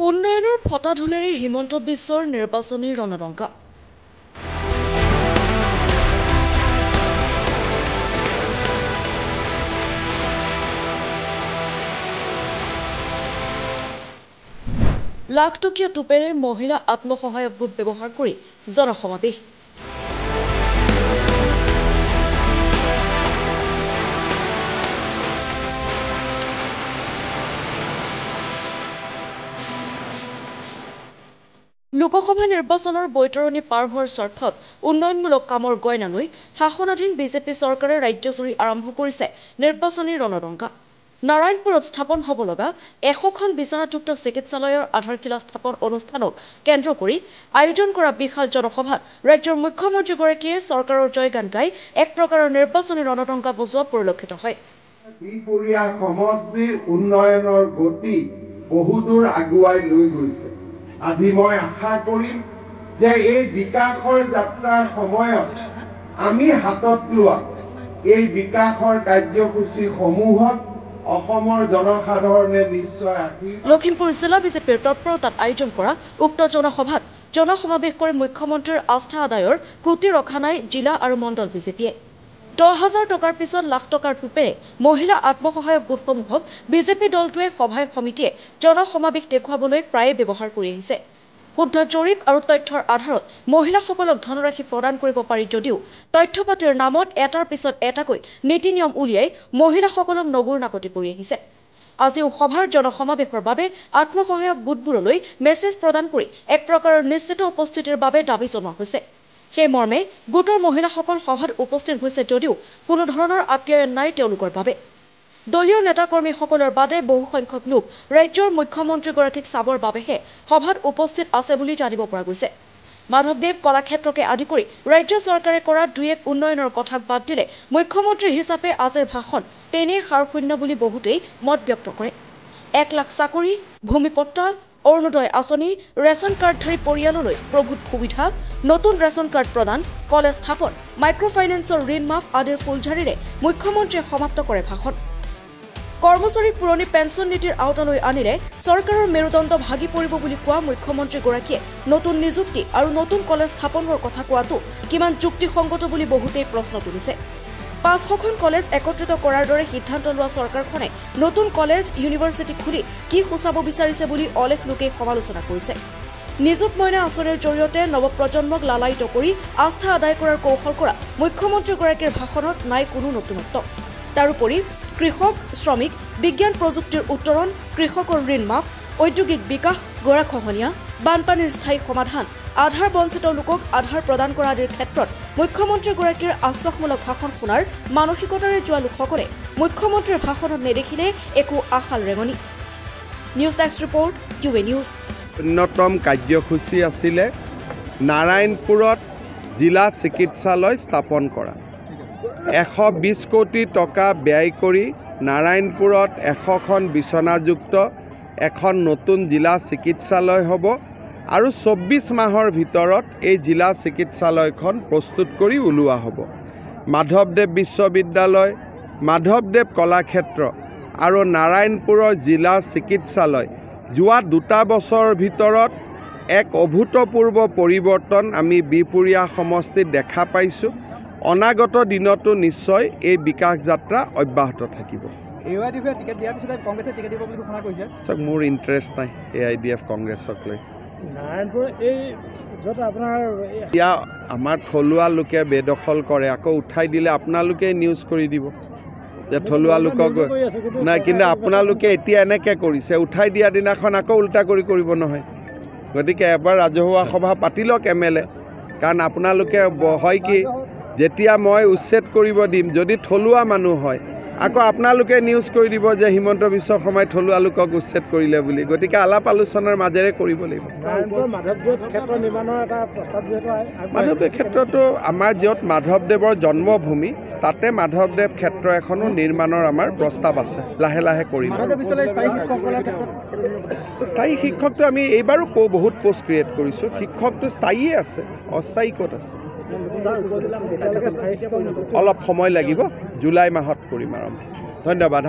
উন্নয়নৰ ফটাঢুলেৰে হিমন্ত বিশ্বৰ নিৰ্বাচনী ৰণদংকা। লাখটকীয়া টুপেৰে মহিলা আত্মসহায়ক গোট ব্যৱহাৰ কৰি জনসমাৱেশ। লোকসভা নিৰ্বাচনৰ বৈতৰণি পাৰ হোৱাৰ স্বাৰ্থত উন্নয়নমূলক কামৰ গইনা লৈ শাসনাধীন বিজেপি চৰকাৰে ৰাজ্যজুৰি আৰম্ভ কৰিছে নিৰ্বাচনী ৰণদংকা। নাৰায়ণপুৰত স্থাপন হ'ব লগা 100খন বিচনাযুক্ত চিকিৎসালয়ৰ আধাৰশিলা স্থাপন অনুষ্ঠানক কেন্দ্ৰ কৰি আয়োজন কৰা বিশাল জনসভাত ৰাজ্যৰ মুখ্যমন্ত্ৰীগৰাকীয়ে চৰকাৰৰ জয়গান গাই এক প্ৰকাৰৰ নিৰ্বাচনী ৰণদংকা বজোৱা পৰিলক্ষিত হয়। বিপুৰীয়া সমষ্টিৰ উন্নয়নৰ গতি বহুদূৰ আগুৱাই লৈ গৈছে। আজি মই আশা কৰিম যে এই বিকাশৰ যাত্ৰাৰ সময়ত আমি হাতত লোৱা এই বিকাশৰ কাৰ্যসূচীসমূহত অসমৰ জনসাধাৰণে নিশ্চয় লখিমপুৰ জিলা বিজেপিৰ তৎপৰতাত আয়োজন কৰা উক্ত জনসভাত জনসমাৱেশ কৰি মুখ্যমন্ত্ৰীৰ আস্থা আদায়ৰ ক্ৰুটি ৰখা নাই জিলা আৰু মণ্ডল বিজেপিয়ে। 10,000 টকাৰ পিছত লাখ টকাৰ টুপেৰে মহিলা আত্মসহায়ক গোটসমূহক বিজেপি দলটোৱে সভাই সমিতিয়ে জনসমাৱেশ দেখুৱাবলৈ প্ৰায়ে ব্যৱহাৰ কৰি আহিছে। শুদ্ধ জৰীপ আৰু তথ্যৰ আধাৰত মহিলাসকলক ধনৰাশি প্ৰদান কৰিব পাৰি যদিও তথ্যপাতিৰ নামত এটাৰ পিছত এটাকৈ নীতি নিয়ম উলিয়াই মহিলাসকলক নগুৰ নাকতি কৰি আহিছে। আজিও সভাৰ জনসমাৱেশৰ বাবে আত্মসহায়ক গোটবোৰলৈ মেছেজ প্ৰদান কৰি এক প্ৰকাৰৰ নিশ্চিত উপস্থিতিৰ বাবে দাবী জনোৱা হৈছে। সেই মৰ্মে গোটৰ মহিলাসকল সভাত উপস্থিত হৈছে যদিও কোনো ধৰণৰ আপ্যায়ন নাই তেওঁলোকৰ বাবে। দলীয় নেতাকৰ্মীসকলৰ বাদে বহু সংখ্যক লোক ৰাজ্যৰ মুখ্যমন্ত্ৰীগৰাকীক চাবৰ বাবেহে সভাত উপস্থিত আছে বুলি জানিব পৰা গৈছে। মাধৱদেৱ কলাক্ষেত্ৰকে আদি কৰি ৰাজ্য চৰকাৰে কৰা 2-1 উন্নয়নৰ কথাক বাদ দিলে মুখ্যমন্ত্ৰী হিচাপে আজিৰ ভাষণ তেনেই সাৰশূন্য বুলি বহুতেই মত ব্যক্ত কৰে। 1 লাখ চাকৰি, ভূমিপট্টা, অৰুণোদয় আঁচনি, ৰেচন কাৰ্ডধাৰী পৰিয়াললৈ প্ৰভূত সুবিধা, নতুন ৰেচন কাৰ্ড প্ৰদান, কলেজ স্থাপন, মাইক্ৰ ফাইনেন্সৰ ঋণ মাফ আদিৰ ফুলঝাৰিৰে মুখ্যমন্ত্ৰীয়ে সমাপ্ত কৰে ভাষণ। কৰ্মচাৰীক পুৰণি পেঞ্চন নীতিৰ আওতালৈ আনিলে চৰকাৰৰ মেৰুদণ্ড ভাগি পৰিব বুলি কোৱা মুখ্যমন্ত্ৰীগৰাকীয়ে নতুন নিযুক্তি আৰু নতুন কলেজ স্থাপনৰ কথা কোৱাটো কিমান যুক্তিসংগত বুলি বহুতেই প্ৰশ্ন তুলিছে। 500খন কলেজ একত্ৰিত কৰাৰ দৰে সিদ্ধান্ত লোৱা চৰকাৰখনে নতুন কলেজ ইউনিভাৰ্চিটি খুলি কি সূচাব বিচাৰিছে বুলি অলেখ লোকে সমালোচনা কৰিছে। নিযুত মইনা আঁচনিৰ জৰিয়তে নৱপ্ৰজন্মক লালায়িত কৰি আস্থা আদায় কৰাৰ কৌশল কৰা মুখ্যমন্ত্ৰীগৰাকীৰ ভাষণত নাই কোনো নতুনত্ব। তাৰোপৰি কৃষক, শ্ৰমিক, বিজ্ঞান প্ৰযুক্তিৰ উত্তৰণ, কৃষকৰ ঋণ মাফ, ঔদ্যোগিক বিকাশ, গৰাখহনীয়া, বানপানীৰ স্থায়ী সমাধান, আধাৰ বঞ্চিত লোকক আধাৰ প্ৰদান কৰা আদিৰ ক্ষেত্ৰত মুখ্যমন্ত্ৰীগৰাকীৰ আশ্বাসমূলক ভাষণ শুনাৰ মানসিকতাৰে যোৱা লোকসকলে মুখ্যমন্ত্ৰীৰ ভাষণত নেদেখিলে একো আশাল ৰেঙনি। News desk report, UA news. অন্যতম কাৰ্যসূচী আছিলে নাৰায়ণপুৰত জিলা চিকিৎসালয় স্থাপন কৰা। 120 কোটি টকা ব্যয় কৰি নাৰায়ণপুৰত 100খন বিচনাযুক্ত এখন নতুন জিলা চিকিৎসালয় হ'ব আৰু 24 মাহৰ ভিতৰত এই জিলা চিকিৎসালয়খন প্ৰস্তুত কৰি ওলোৱা হ'ব। মাধৱদেৱ বিশ্ববিদ্যালয়, মাধৱদেৱ কলাক্ষেত্ৰ আৰু নাৰায়ণপুৰৰ জিলা চিকিৎসালয় যোৱা 2 বছৰৰ ভিতৰত এক অভূতপূৰ্ব পৰিৱৰ্তন আমি বিপুৰীয়া সমষ্টিত দেখা পাইছোঁ। অনাগত দিনতো নিশ্চয় এই বিকাশ যাত্ৰা অব্যাহত থাকিব। মোৰ ইণ্টাৰেষ্ট নাই AIDF কংগ্ৰেছক লৈ। এতিয়া আমাৰ থলুৱা লোকে বেদখল কৰে, আকৌ উঠাই দিলে আপোনালোকে নিউজ কৰি দিব যে থলুৱা লোকক নাই, কিন্তু আপোনালোকে এতিয়া এনেকৈ কৰিছে, উঠাই দিয়া দিনাখন আকৌ উল্টা কৰিব নহয়। গতিকে এবাৰ ৰাজহুৱা সভা পাতি লওক MLA, কাৰণ আপোনালোকে হয় কি যেতিয়া মই উচ্ছেদ কৰিব দিম যদি থলুৱা মানুহ হয় আকৌ আপোনালোকে নিউজ কৰি দিব যে হিমন্ত বিশ্ব শৰ্মাই থলুৱা লোকক উচ্ছেদ কৰিলে বুলি। গতিকে আলাপ আলোচনাৰ মাজেৰে কৰিব লাগিব। মাধৱদেৱ ক্ষেত্ৰতো আমাৰ য'ত মাধৱদেৱৰ জন্মভূমি তাতে মাধৱদেৱ ক্ষেত্ৰ এখনো নিৰ্মাণৰ আমাৰ প্ৰস্তাৱ আছে, লাহে লাহে কৰিম। স্থায়ী শিক্ষকটো আমি এইবাৰো বহুত পোষ্ট ক্ৰিয়েট কৰিছোঁ। শিক্ষকটো স্থায়ীয়ে আছে, অস্থায়ী ক'ত আছে? অলপ সময় লাগিব, জুলাই মাহত কৰিম আৰম্ভ। ধন্যবাদ।